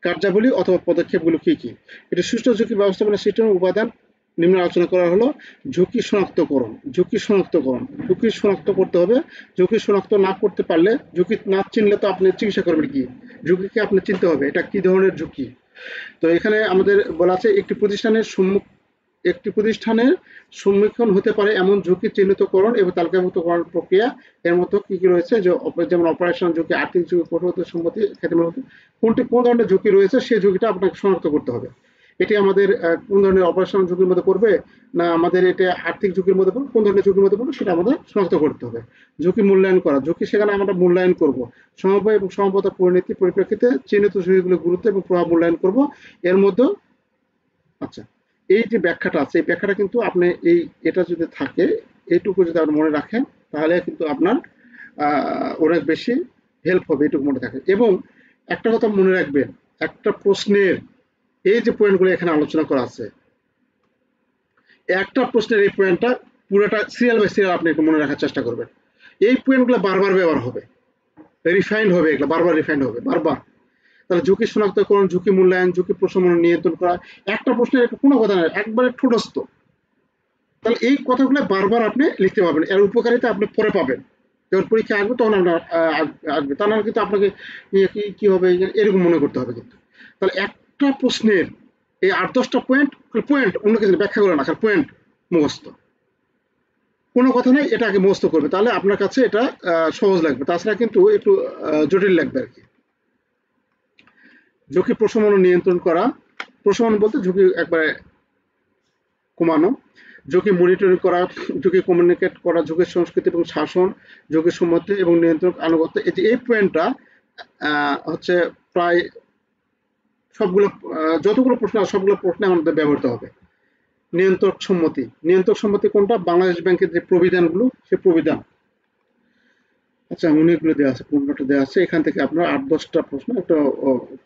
কার্যাবলী অথবা পদক্ষেপগুলো কি কি। এটা সুষ্ঠু ঝুঁকি ব্যবস্থাপনা সিস্টেমের উপাদান নিম্ন আলোচনা করা হলো। ঝুঁকি শনাক্তকরণ, ঝুঁকি শনাক্তকরণ, ঝুঁকি শনাক্ত করতে হবে। ঝুঁকি শনাক্ত না করতে পারলে, ঝুঁকি না চিনলে তো আপনি চিকিৎসা করবেন কি? ঝুঁকিকে আপনি চিনতে হবে, এটা কি ধরনের ঝুঁকি। তো এখানে আমাদের বলা আছে, একটি প্রতিষ্ঠানের একটি প্রতিষ্ঠানের সম্মুখীন হতে পারে এমন ঝুঁকি চিহ্নিতকরণ এবং তালিকাভুক্তকরণ প্রক্রিয়া। এর মধ্যে কি কি রয়েছে, যে যেমন অপারেশন ঝুঁকি, আর্থিক ঝুঁকি, কঠোরতা সম্মতি, খ্যাতিমান কোন ধরনের ঝুঁকি রয়েছে সেই ঝুঁকিটা আপনাকে শনাক্ত করতে হবে। এটি আমাদের কোন ধরনের অপারেশন ঝুঁকির মধ্যে পড়বে, না আমাদের এটা আর্থিক ঝুঁকির মধ্যে পড়বে, কোন ধরনের ঝুঁকির মধ্যে পড়বে সেটা আমাদের শনাক্ত করতে হবে। ঝুঁকি মূল্যায়ন করা, ঝুঁকি সেখানে আমরা মূল্যায়ন করব, সমবায় এবং সমবতার পরিণতি পরিপ্রেক্ষিতে চিহ্নিত ঝুঁকিগুলো গুরুত্ব এবং প্রভাব মূল্যায়ন করব। এর মধ্যে আচ্ছা, এই যে ব্যাখ্যাটা আছে, এই ব্যাখ্যাটা কিন্তু আপনি এটা যদি থাকে, এইটুকু যদি আপনি মনে রাখেন, তাহলে কিন্তু আপনার অনেক বেশি হেল্প হবে, এইটুকু মনে থাকে। এবং একটা কথা মনে রাখবেন, একটা প্রশ্নের এই যে পয়েন্টগুলো এখানে আলোচনা করা আছে, একটা প্রশ্নের এই পয়েন্টটা পুরোটা সিরিয়াল বাই সিরিয়াল আপনি একটু মনে রাখার চেষ্টা করবেন। এই পয়েন্টগুলো বারবার ব্যবহার হবে, রিফাইন্ড হবে, এগুলো বারবার রিফাইন্ড হবে বারবার। তাহলে ঝুঁকি শনাক্তকরণ, ঝুঁকি মূল্যায়ন, ঝুঁকি প্রশমন, নিয়ন্ত্রণ করা, একটা প্রশ্নের কোনো কথা নেই, একবারে ঠোঁটস্থ। তাহলে এই কথাগুলো বারবার আপনি লিখতে পারবেন, এর উপকারিতা আপনি পরে পাবেন, যখন পরীক্ষা আসবে তখন আপনার আসবে। তা নাহলে কিন্তু আপনাকে কি হবে এরকম মনে করতে হবে কিন্তু। তাহলে একটা প্রশ্নের এই 8-10টা পয়েন্ট পয়েন্ট অন্য কিছু ব্যাখ্যা করে না, পয়েন্ট মুখস্থ, কোনো কথা নেই, এটা আগে মুখস্থ করবে, তাহলে আপনার কাছে এটা সহজ লাগবে। তাছাড়া কিন্তু একটু জটিল লাগবে আর কি। ঝুঁকি প্রশমন ও নিয়ন্ত্রণ করা, প্রশমন বলতে ঝুঁকি একবারে কমানো, ঝুঁকি মনিটরিং করা, ঝুঁকি কমিউনিকেট করা, ঝুঁকির সংস্কৃতি এবং শাসন, ঝুঁকির সম্মতি এবং নিয়ন্ত্রণ আনুগত্য। এই পয়েন্টটা হচ্ছে প্রায় সবগুলো যতগুলো প্রশ্ন আছে সবগুলো প্রশ্নে আমাদের ব্যবহৃত হবে। নিয়ন্ত্রক সম্মতি, নিয়ন্ত্রক সম্মতি কোনটা, বাংলাদেশ ব্যাংকের যে প্রবিধানগুলো, সে প্রবিধান। আচ্ছা, অনেকগুলো দেওয়া আছে, 15টা দেওয়া আছে, এখান থেকে আপনার 8-10টা প্রশ্ন একটু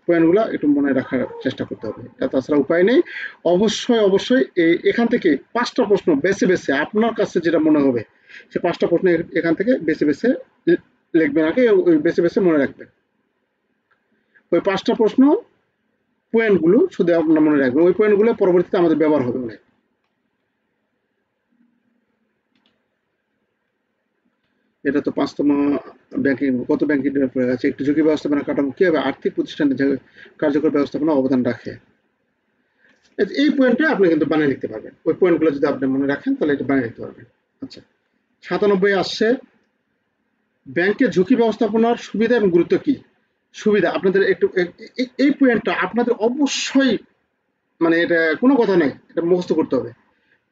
পয়েন্টগুলো একটু মনে রাখার চেষ্টা করতে হবে, তাছাড়া উপায় নেই। অবশ্যই এখান থেকে 5টা প্রশ্ন বেছে বেছে আপনার কাছে যেটা মনে হবে, সে 5টা প্রশ্ন এখান থেকে বেছে বেছে লিখবেন আগে, ওই বেছে বেছে মনে রাখবেন। ওই 5টা প্রশ্ন পয়েন্টগুলো শুধু আপনার মনে রাখবেন, ওই পয়েন্টগুলো পরবর্তীতে আমাদের ব্যবহার হবে অনেক। এটা তো 5তম ব্যাংকিং, কত ব্যাংকিং প্রয়োগ আছে, একটি ঝুঁকি ব্যবস্থাপনা কাঠামো কিভাবে আর্থিক প্রতিষ্ঠানের কার্যকর ব্যবস্থাপনা অবদান রাখে। এই পয়েন্টটা আপনি কিন্তু বানিয়ে লিখতে পারবেন, ওই পয়েন্টগুলো যদি আপনি মনে রাখেন তাহলে এটা বানিয়ে লিখতে পারবেন। আচ্ছা, 97 আসছে, ব্যাংকের ঝুঁকি ব্যবস্থাপনার সুবিধা এবং গুরুত্ব কি। সুবিধা আপনাদের একটু এই পয়েন্টটা আপনাদের অবশ্যই, মানে এটা কোনো কথা নাই, এটা মুখস্থ করতে হবে,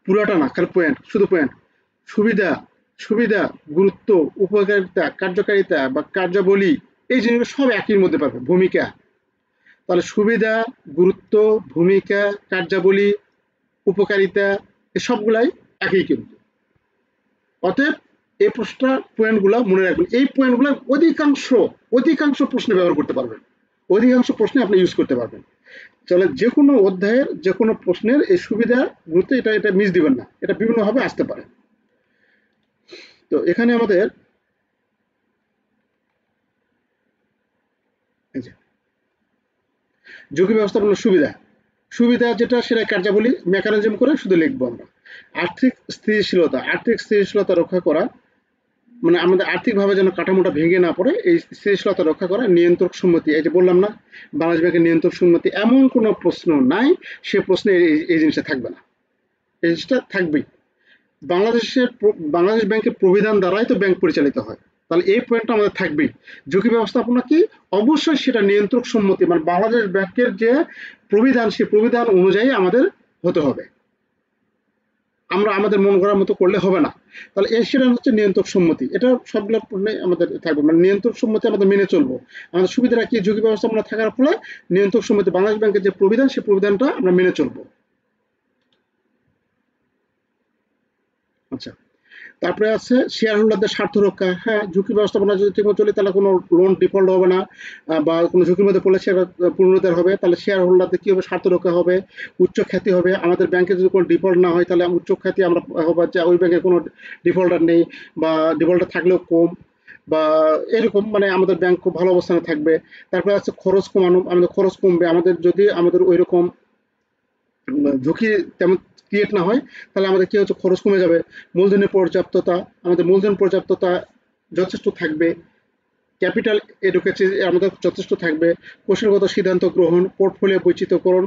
পুরাটা না, খালি পয়েন্ট, শুধু পয়েন্ট। সুবিধা, সুবিধা, গুরুত্ব, উপকারিতা, কার্যকারিতা বা কার্যাবলী, এই জিনিসগুলো সব একই মধ্যে পাবে। ভূমিকা, তাহলে সুবিধা, গুরুত্ব, ভূমিকা, কার্যাবলী, উপকারিতা, এই সবগুলাই একই কিন্তু। অতএব এই প্রশ্নটা পয়েন্টগুলো মনে রাখবেন, এই পয়েন্টগুলো অধিকাংশ প্রশ্নে ব্যবহার করতে পারবেন, অধিকাংশ প্রশ্নে আপনি ইউজ করতে পারবেন। তাহলে যে কোনো অধ্যায়ের যে কোনো প্রশ্নের এই সুবিধা, গুরুত্ব, এটা মিস দিবেন না, এটা বিভিন্নভাবে আসতে পারে। তো এখানে আমাদের ঝুঁকি ব্যবস্থাপনার সুবিধা, সুবিধা যেটা সেটা কার্যাবলী মেকানিজম করে শুধু লিখবো আমরা। আর্থিক স্থিতিশীলতা রক্ষা করা, মানে আমাদের আর্থিকভাবে যেন কাঠামোটা ভেঙে না পড়ে, এই স্থিতিশীলতা রক্ষা করা। নিয়ন্ত্রক সম্মতি, এই যে বললাম না, বাংলাদেশ ব্যাংকের নিয়ন্ত্রক সম্মতি এমন কোনো প্রশ্ন নাই সে প্রশ্নে এই জিনিসটা থাকবে না, এই জিনিসটা থাকবেই। বাংলাদেশ ব্যাংকের প্রবিধান দ্বারাই তো ব্যাংক পরিচালিত হয়, তাহলে এই পয়েন্টটা আমাদের থাকবেই। ঝুঁকি ব্যবস্থাপনা কি, অবশ্যই সেটা নিয়ন্ত্রক সম্মতি, মানে বাংলাদেশ ব্যাংকের যে প্রবিধান, সেই প্রবিধান অনুযায়ী আমাদের হতে হবে, আমরা আমাদের মন করার মতো করলে হবে না। তাহলে সেটা হচ্ছে নিয়ন্ত্রক সম্মতি, এটা সবগুলো আমাদের থাকবে, মানে নিয়ন্ত্রক সম্মতি আমাদের মেনে চলবো। আমাদের সুবিধাটা কি, ঝুঁকি ব্যবস্থাপনা থাকার ফলে নিয়ন্ত্রক সম্মতি, বাংলাদেশ ব্যাংকের যে প্রবিধান, সেই প্রবিধানটা আমরা মেনে চলবো। আচ্ছা, তারপরে আছে শেয়ার হোল্ডারদের স্বার্থ রক্ষা। হ্যাঁ, ঝুঁকি ব্যবস্থাপনা যদি ঠিকমতো চলে তাহলে কোনো লোন ডিফল্ট হবে না, বা কোনো ঝুঁকির মধ্যে পড়লে সেটা পুনরুদ্ধার হবে, তাহলে শেয়ার হোল্ডারদের কি হবে, স্বার্থ রক্ষা হবে, উচ্চ খ্যাতি হবে। আমাদের ব্যাংকে যদি কোনো ডিফল্ট না হয় তাহলে উচ্চ খ্যাতি আমরা হবে, যে ওই ব্যাংকে কোনো ডিফল্টার নেই, বা ডিফল্টার থাকলেও কম, বা এরকম, মানে আমাদের ব্যাংক খুব ভালো অবস্থানে থাকবে। তারপরে আছে খরচ কমানো, আমাদের খরচ কমবে, আমাদের যদি আমাদের ওই রকম ঝুঁকি তেমন ক্রিয়েট না হয় তাহলে আমাদের কি হচ্ছে, খরচ কমে যাবে। মূলধনের পর্যাপ্ততা, আমাদের মূলধন পর্যাপ্ততা যথেষ্ট থাকবে। ক্যাপিটাল এডুকেসি আমাদের যথেষ্ট থাকবে, কৌশলগত সিদ্ধান্ত গ্রহণ, পোর্টফোলিও বৈচিত্র্যকরণ।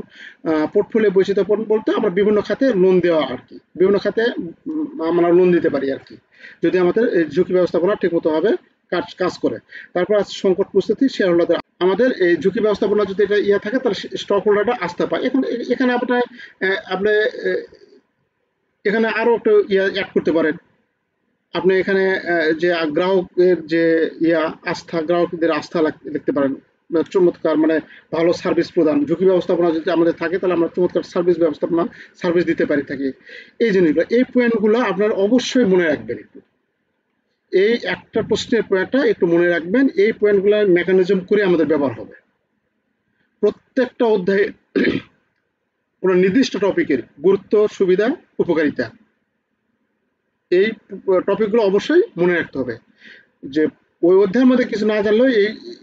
পোর্টফোলিও বৈচিত্র্যকরণ বলতে আমরা বিভিন্ন খাতে লোন দেওয়া আর কি, বিভিন্ন খাতে আমরা লোন দিতে পারি আর কি, যদি আমাদের এই ঝুঁকি ব্যবস্থাপনা ঠিকমতো ভাবে কাজ করে। তারপর আছে সংকট প্রস্তুতি, শেয়ার হোল্ডারদের আমাদের এই ঝুঁকি ব্যবস্থাপনা যদি এটা ইয়ে থাকে তাহলে স্টক হোল্ডাররা আস্থা পায়। এখন এখানে আপনার আপনি এখানে আরো একটা ইয়ে অ্যাড করতে পারেন। আপনি এখানে যে গ্রাহকের যে আস্থা, গ্রাহকদের আস্থা দেখতে পারেন, চমৎকার মানে ভালো সার্ভিস প্রদান, ঝুঁকি ব্যবস্থাপনা যদি আমাদের থাকে তাহলে আমরা চমৎকার সার্ভিস দিতে পারি থাকি। এই জিনিসগুলো, এই পয়েন্টগুলো আপনার অবশ্যই মনে রাখবেন একটু। এই একটা প্রশ্নের পয়েন্টটা একটু মনে রাখবেন, এই পয়েন্টগুলো মেকানিজম করে আমাদের ব্যবহার হবে প্রত্যেকটা অধ্যায়ে। কোনো নির্দিষ্ট টপিকের গুরুত্ব, সুবিধা, উপকারিতা, এই টপিকগুলো অবশ্যই মনে রাখতে হবে। যে ওই অধ্যায়ের মধ্যে কিছু না জানলেও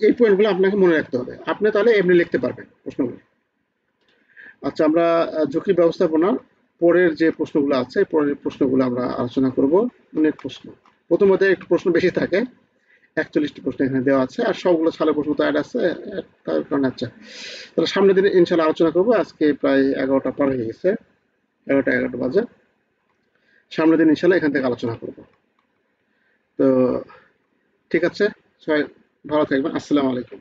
এই পয়েন্টগুলো আপনাকে মনে রাখতে হবে, আপনি তাহলে এমনি লিখতে পারবেন প্রশ্নগুলো। আচ্ছা, আমরা ঝুঁকি ব্যবস্থাপনার পরের যে প্রশ্নগুলো আছে, পরের প্রশ্নগুলো আমরা আলোচনা করব। অনেক প্রশ্ন, প্রথমত একটু প্রশ্ন বেশি থাকে, 41টি প্রশ্ন এখানে দেওয়া আছে, আর সবগুলো সালে প্রশ্ন তো অ্যাড আছে, তার কারণে। আচ্ছা, তাহলে সামনের দিনে ইনশাল্লাহ আলোচনা করবো। আজকে প্রায় 11টা পার হয়ে গেছে, 11টা বাজে। সামনের দিন ইনশাল্লাহ এখান থেকে আলোচনা করব। তো ঠিক আছে, সবাই ভালো থাকবেন। আসসালামু আলাইকুম।